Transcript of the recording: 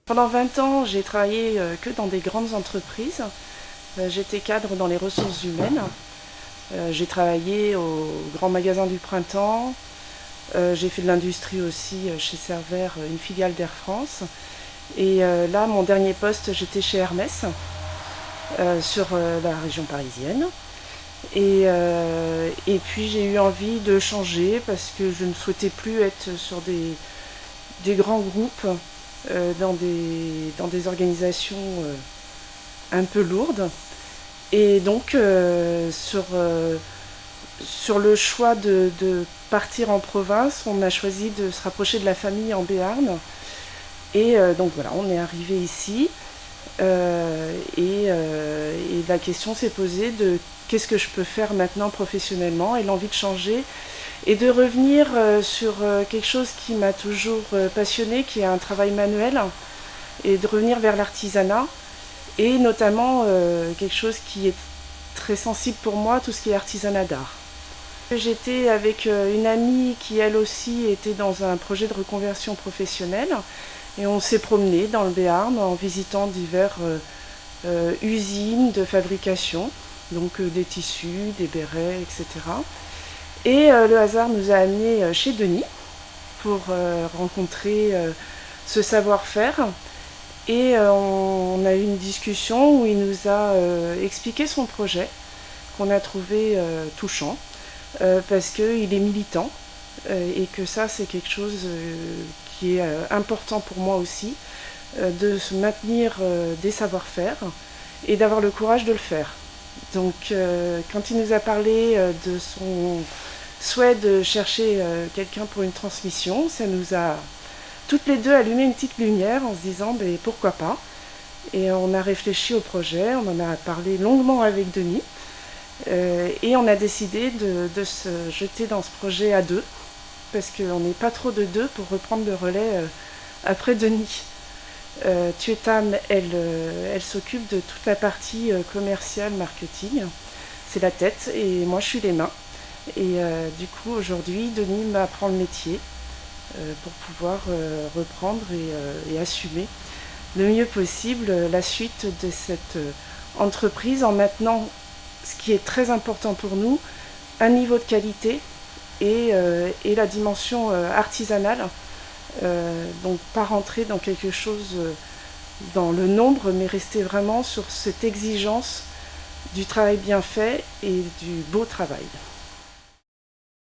Pendant 20 ans, j'ai travaillé que dans des grandes entreprises. J'étais cadre dans les ressources humaines. J'ai travaillé au Grand Magasin du Printemps. J'ai fait de l'industrie aussi chez Cervère, une filiale d'Air France. Et là, mon dernier poste, j'étais chez Hermès, sur la région parisienne. Et puis j'ai eu envie de changer parce que je ne souhaitais plus être sur des grands groupes, dans des organisations un peu lourdes. Et donc sur le choix de partir en province, on a choisi de se rapprocher de la famille en Béarn. Et donc voilà, on est arrivé ici. Et la question s'est posée de qu'est-ce que je peux faire maintenant professionnellement, et l'envie de changer et de revenir sur quelque chose qui m'a toujours passionnée, qui est un travail manuel, et de revenir vers l'artisanat, et notamment quelque chose qui est très sensible pour moi, tout ce qui est artisanat d'art. J'étais avec une amie qui elle aussi était dans un projet de reconversion professionnelle, et on s'est promené dans le Béarn en visitant diverses usines de fabrication, donc des tissus, des bérets, etc. Et le hasard nous a amenés chez Denis pour rencontrer ce savoir-faire. Et on a eu une discussion où il nous a expliqué son projet, qu'on a trouvé touchant, parce qu'il est militant, et que ça c'est quelque chose qui est important pour moi aussi, de se maintenir des savoir-faire et d'avoir le courage de le faire. Donc quand il nous a parlé de son souhait de chercher quelqu'un pour une transmission, ça nous a toutes les deux allumé une petite lumière en se disant pourquoi pas. Et on a réfléchi au projet, on en a parlé longuement avec Denis, et on a décidé de se jeter dans ce projet à deux, parce qu'on n'est pas trop de deux pour reprendre le relais après Denis. Tuetam, elle s'occupe de toute la partie commerciale, marketing, c'est la tête, et moi je suis les mains. Et du coup aujourd'hui Denis m'apprend le métier pour pouvoir reprendre et assumer le mieux possible la suite de cette entreprise, en maintenant ce qui est très important pour nous, un niveau de qualité et la dimension artisanale. Donc pas rentrer dans quelque chose dans le nombre, mais rester vraiment sur cette exigence du travail bien fait et du beau travail.